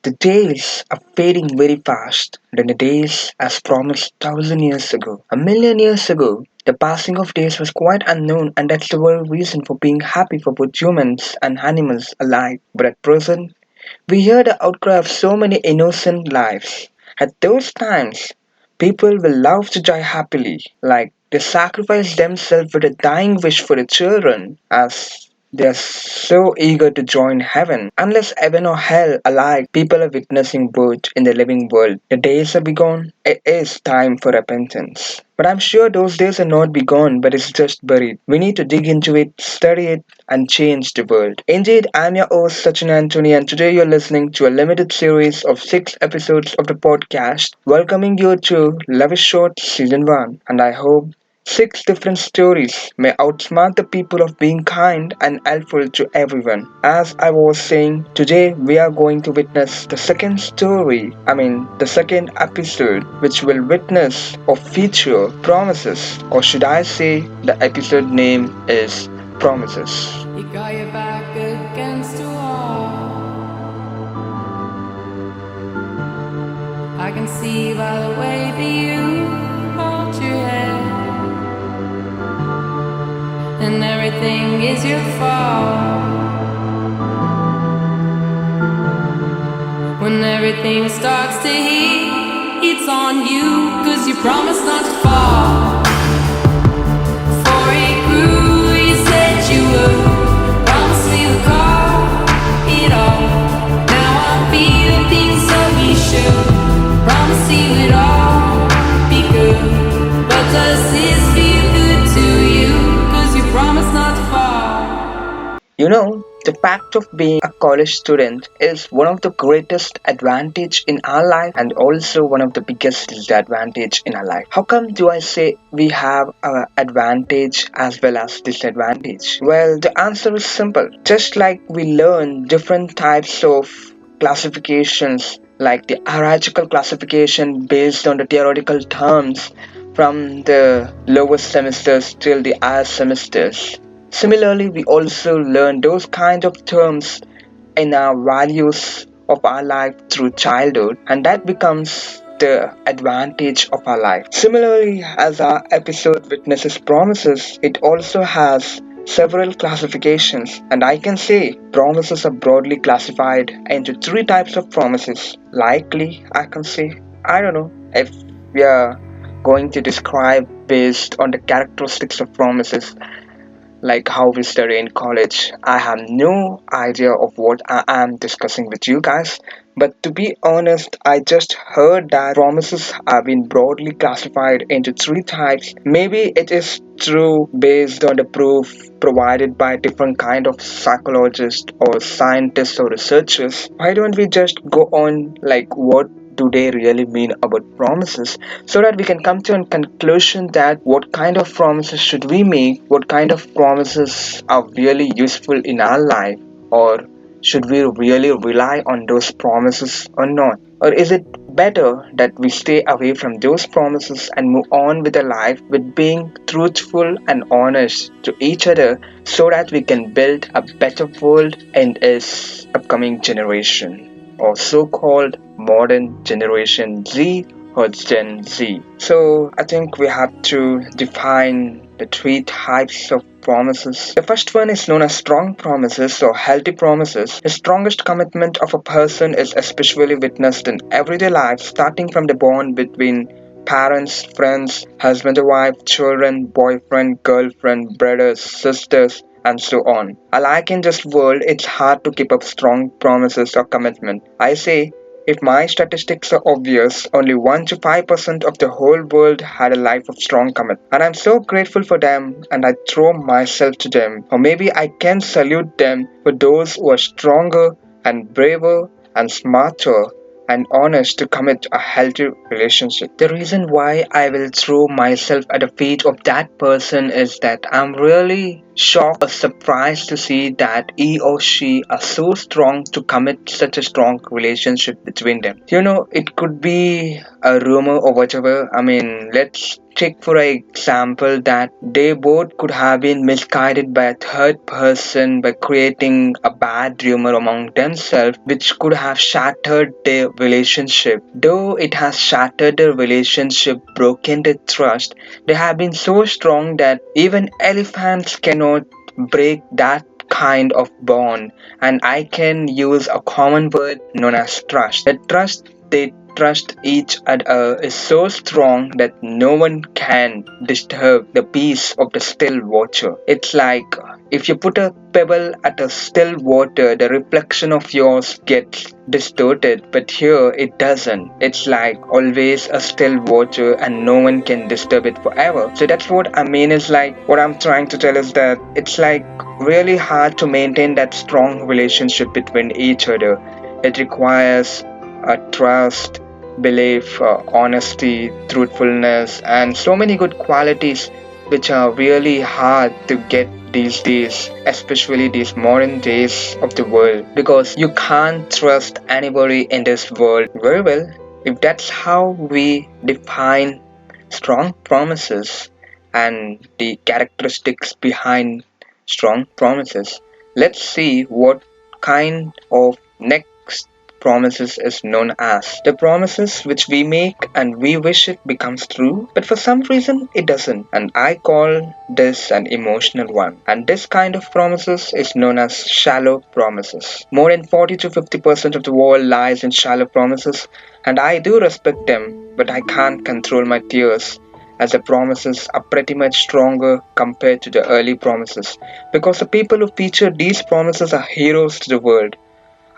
The days are fading very fast than the days as promised 1,000 years ago. A million years ago, the passing of days was quite unknown, and that's the very reason for being happy for both humans and animals alike. But at present, we hear the outcry of so many innocent lives. At those times, people will love to die happily, like they sacrifice themselves with a dying wish for the children, as they are so eager to join heaven. Unless heaven or hell alike, people are witnessing both in the living world. The days are begone. It is time for repentance. But I'm sure those days are not begone, but it's just buried. We need to dig into it, study it, and change the world. Indeed, I'm your host Sachin Anthony, and today you're listening to a limited series of 6 episodes of the podcast, welcoming you to Love is Short Season 1. And I hope 6 different stories may outsmart the people of being kind and helpful to everyone. As I was saying, today we are going to witness the second story, the second episode, which will witness or feature promises, or should I say, the episode name is Promises. You got your back against the wall. I can see by the way that you hold your head, and everything is your fault. When everything starts to heat, it's on you, 'cause you promised not to fall. Before it grew, you said you would. Promise me we'll call it all. Now I feel things that we should. Promise you it all be good. But does this feel good to you? 'Cause you promised not to fall. You know, the fact of being a college student is one of the greatest advantage in our life and also one of the biggest disadvantage in our life. How come do I say we have an advantage as well as disadvantage? Well, the answer is simple. Just like we learn different types of classifications, like the hierarchical classification based on the theoretical terms from the lowest semesters till the higher semesters. Similarly, we also learn those kind of terms in our values of our life through childhood, and that becomes the advantage of our life. Similarly, as our episode witnesses promises, it also has several classifications, and I can say promises are broadly classified into 3 types of promises. Likely, I can say, I don't know if we are going to describe based on the characteristics of promises like how we study in college. I have no idea of what I am discussing with you guys. But to be honest, I just heard that promises have been broadly classified into 3 types. Maybe it is true based on the proof provided by different kind of psychologists or scientists or researchers. Why don't we just go on like what do they really mean about promises so that we can come to a conclusion that what kind of promises should we make, what kind of promises are really useful in our life, or should we really rely on those promises or not? Or is it better that we stay away from those promises and move on with our life with being truthful and honest to each other so that we can build a better world in this upcoming generation? Or so-called modern generation Z or Gen Z. So I think we have to define the 3 types of promises. The first one is known as strong promises or healthy promises. The strongest commitment of a person is especially witnessed in everyday life, starting from the bond between parents, friends, husband and wife, children, boyfriend, girlfriend, brothers, sisters, and so on. Alike in this world, it's hard to keep up strong promises or commitment. I say, if my statistics are obvious, only 1 to 5% of the whole world had a life of strong commitment. And I'm so grateful for them and I throw myself to them. Or maybe I can salute them for those who are stronger and braver and smarter and honest to commit a healthy relationship. The reason why I will throw myself at the feet of that person is that I'm really shocked or surprised to see that he or she are so strong to commit such a strong relationship between them. You know, it could be a rumor or whatever. Let's take for example that they both could have been misguided by a third person by creating a bad rumor among themselves, which could have shattered their relationship. Though it has shattered their relationship, broken their trust, they have been so strong that even elephants cannot break that kind of bond. And I can use a common word known as trust. The trust they trust each other is so strong that no one can disturb the peace of the still water. It's like if you put a pebble at a still water, the reflection of yours gets distorted, but here it doesn't. It's like always a still water and no one can disturb it forever. So that's what I mean is like what I'm trying to tell is that it's like really hard to maintain that strong relationship between each other. It requires trust, belief, honesty, truthfulness, and so many good qualities which are really hard to get these days, especially these modern days of the world, because you can't trust anybody in this world. Very well, if that's how we define strong promises and the characteristics behind strong promises, let's see what kind of next promises is known as the promises which we make and we wish it becomes true, but for some reason it doesn't. And I call this an emotional one. And this kind of promises is known as shallow promises. More than 40 to 50% of the world lies in shallow promises, and I do respect them, but I can't control my tears as the promises are pretty much stronger compared to the early promises because the people who feature these promises are heroes to the world.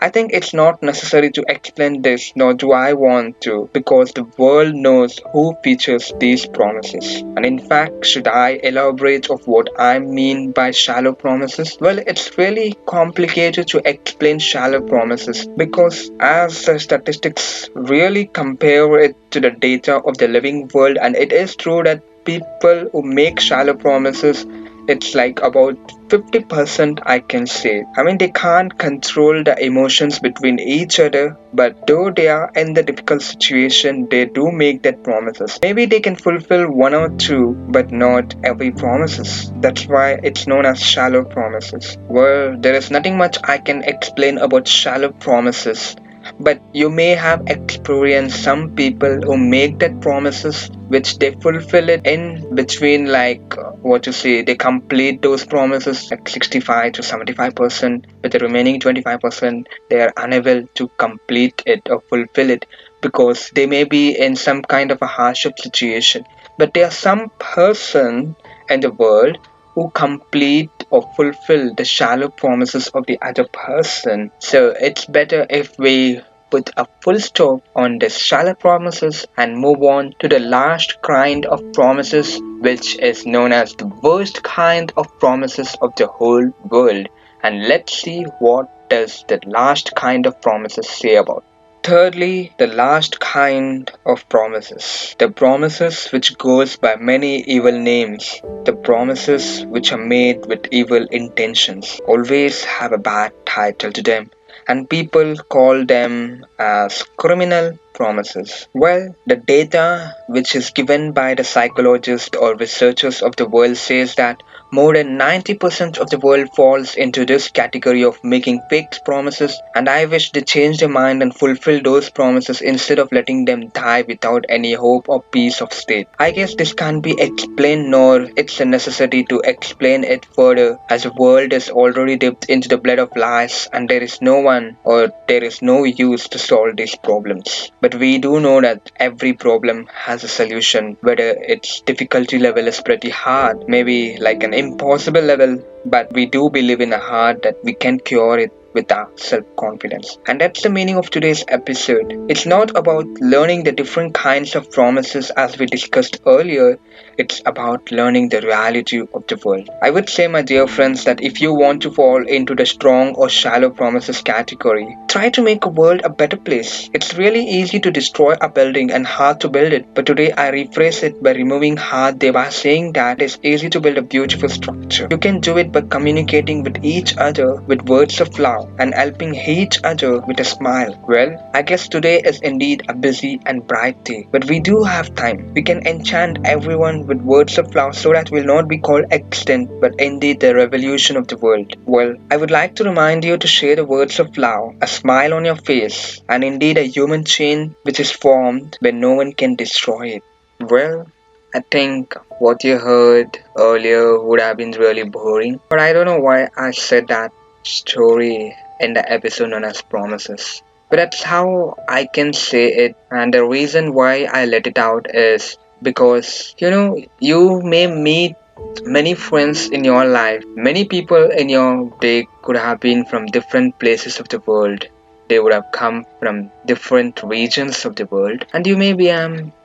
I think it's not necessary to explain this, nor do I want to, because the world knows who features these promises. And in fact, should I elaborate of what I mean by shallow promises? Well, it's really complicated to explain shallow promises because as the statistics really compare it to the data of the living world, and it is true that people who make shallow promises, it's like about 50% I can say. I mean, they can't control the emotions between each other, but though they are in the difficult situation, they do make that promises. Maybe they can fulfill one or two, but not every promises. That's why it's known as shallow promises. Well, there is nothing much I can explain about shallow promises, but you may have experienced some people who make that promises which they fulfill it in between like what to say they complete those promises like 65 to 75%, but the remaining 25% they are unable to complete it or fulfill it because they may be in some kind of a hardship situation. But there are some person in the world who complete or fulfill the shallow promises of the other person. So it's better if we put a full stop on these shallow promises and move on to the last kind of promises, which is known as the worst kind of promises of the whole world. And let's see what does the last kind of promises say about. Thirdly, the last kind of promises. The promises which goes by many evil names. The promises which are made with evil intentions. Always have a bad title to them. And people call them as criminal promises. Well, the data which is given by the psychologists or researchers of the world says that more than 90% of the world falls into this category of making fake promises, and I wish they change their mind and fulfill those promises instead of letting them die without any hope or peace of state. I guess this can't be explained, nor it's a necessity to explain it further, as the world is already dipped into the blood of lies, and there is no one or there is no use to solve these problems. But we do know that every problem has a solution, whether its difficulty level is pretty hard, maybe like an impossible level, but we do believe in a heart that we can cure it with our self-confidence. And that's the meaning of today's episode. It's not about learning the different kinds of promises as we discussed earlier, it's about learning the reality of the world. I would say, my dear friends, that if you want to fall into the strong or shallow promises category, try to make a world a better place. It's really easy to destroy a building and hard to build it, but today I rephrase it by removing hard, thereby saying that it's easy to build a beautiful structure. You can do it by communicating with each other with words of love, love and helping each other with a smile. Well, I guess today is indeed a busy and bright day, but we do have time. We can enchant everyone with words of love so that we'll not be called extinct, but indeed the revolution of the world. Well, I would like to remind you to share the words of love, a smile on your face, and indeed a human chain which is formed where no one can destroy it. Well, I think what you heard earlier would have been really boring, but I don't know why I said that story in the episode known as Promises. But that's how I can say it, and the reason why I let it out is because you may meet many friends in your life. Many people in your day could have been from different places of the world. They would have come from different regions of the world, and you may be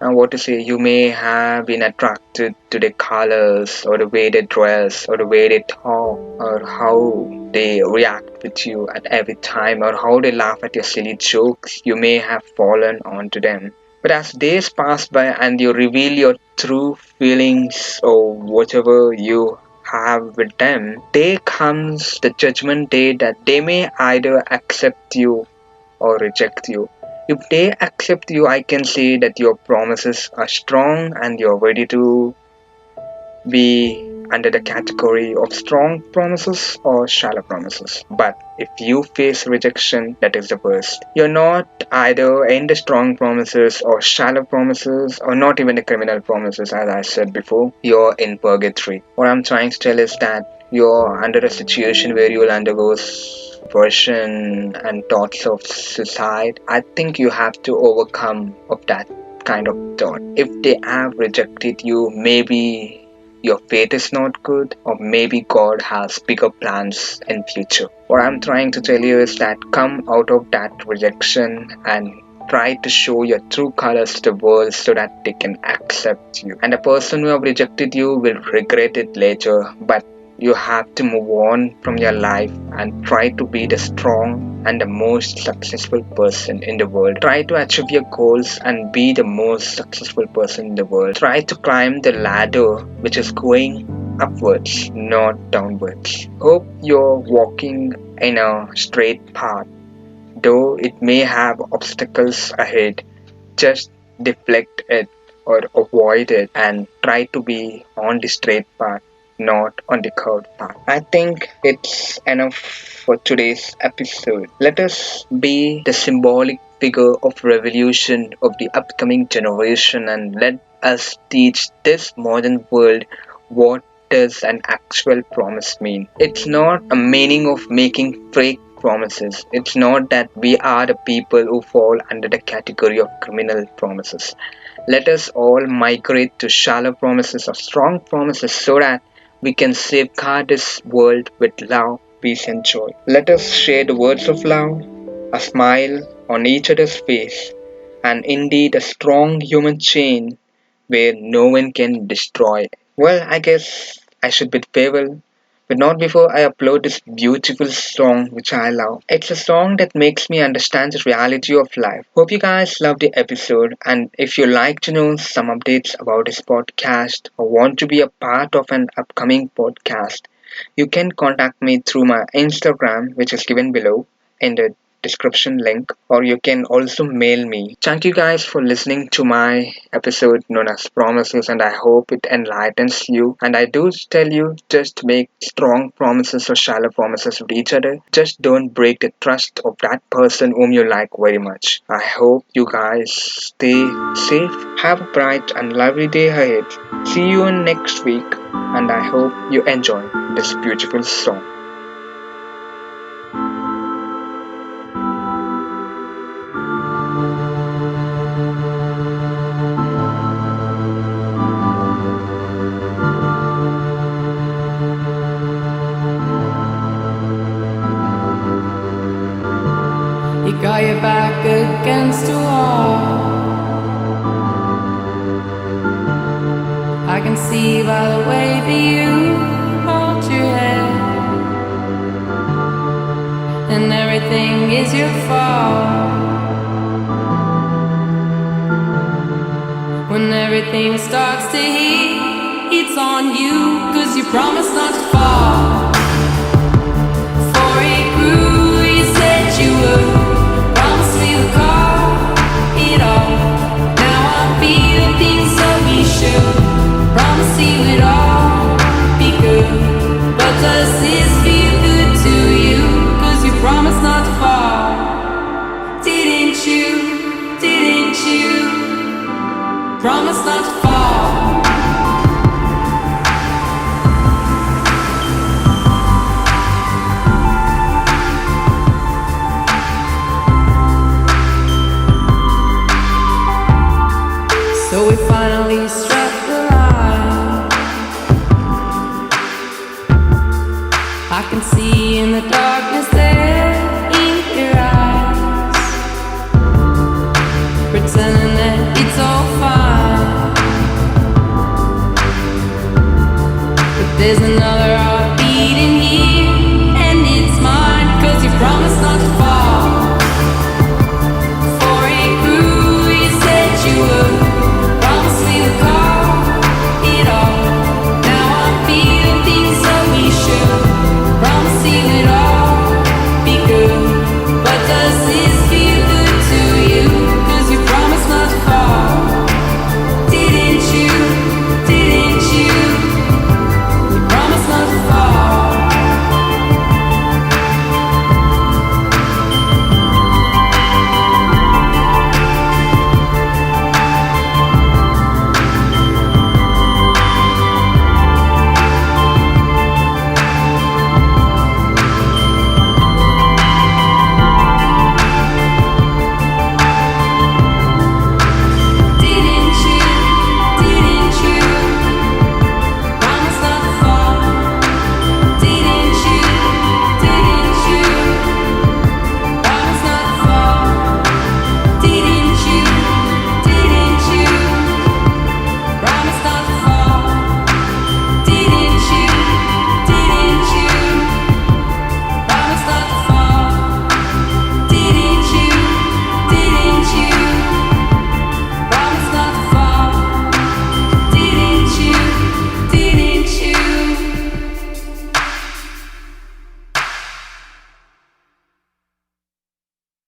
what to say, you may have been attracted to the colors or the way they dress or the way they talk or how they react with you at every time or how they laugh at your silly jokes. You may have fallen onto them, but as days pass by and you reveal your true feelings or whatever you have with them, day comes the judgment day that they may either accept you or reject you. If they accept you, I can say that your promises are strong and you're ready to be under the category of strong promises or shallow promises. But if you face rejection, that is the worst. You're not either in the strong promises or shallow promises or not even the criminal promises, as I said before. You're in purgatory. What I'm trying to tell is that you're under a situation where you will undergo version and thoughts of suicide. I think you have to overcome of that kind of thought. If they have rejected you, maybe your faith is not good, or maybe God has bigger plans in future. What I'm trying to tell you is that come out of that rejection and try to show your true colors to the world so that they can accept you. And the person who have rejected you will regret it later, but you have to move on from your life and try to be the strong and the most successful person in the world. Try to achieve your goals and be the most successful person in the world. Try to climb the ladder which is going upwards, not downwards. Hope you're walking in a straight path, though it may have obstacles ahead. Just deflect it or avoid it and try to be on the straight path, not on the curved path. I think it's enough for today's episode. Let us be the symbolic figure of revolution of the upcoming generation and let us teach this modern world what does an actual promise mean. It's not a meaning of making fake promises. It's not that we are the people who fall under the category of criminal promises. Let us all migrate to shallow promises or strong promises so that we can safeguard this world with love, peace, and joy. Let us share the words of love, a smile on each other's face, and indeed a strong human chain where no one can destroy. Well, I guess I should bid farewell, but not before I upload this beautiful song which I love. It's a song that makes me understand the reality of life. Hope you guys love the episode, and if you like to know some updates about this podcast or want to be a part of an upcoming podcast, you can contact me through my Instagram, which is given below in the description link, or you can also mail me. Thank you guys for listening to my episode known as Promises, and I hope it enlightens you. And I do tell you, just make strong promises or shallow promises with each other. Just don't break the trust of that person whom you like very much. I hope you guys stay safe, have a bright and lovely day ahead. See you in next week, and I hope you enjoy this beautiful song. You got your back against the wall. I can see by the way that you hold your head, and everything is your fault. When everything starts to heat, it's on you, 'cause you promised not to fall. Before it grew, Promise not to fall. So we finally struck the line. I can see in the darkness there in your eyes, pretending that it's all fine.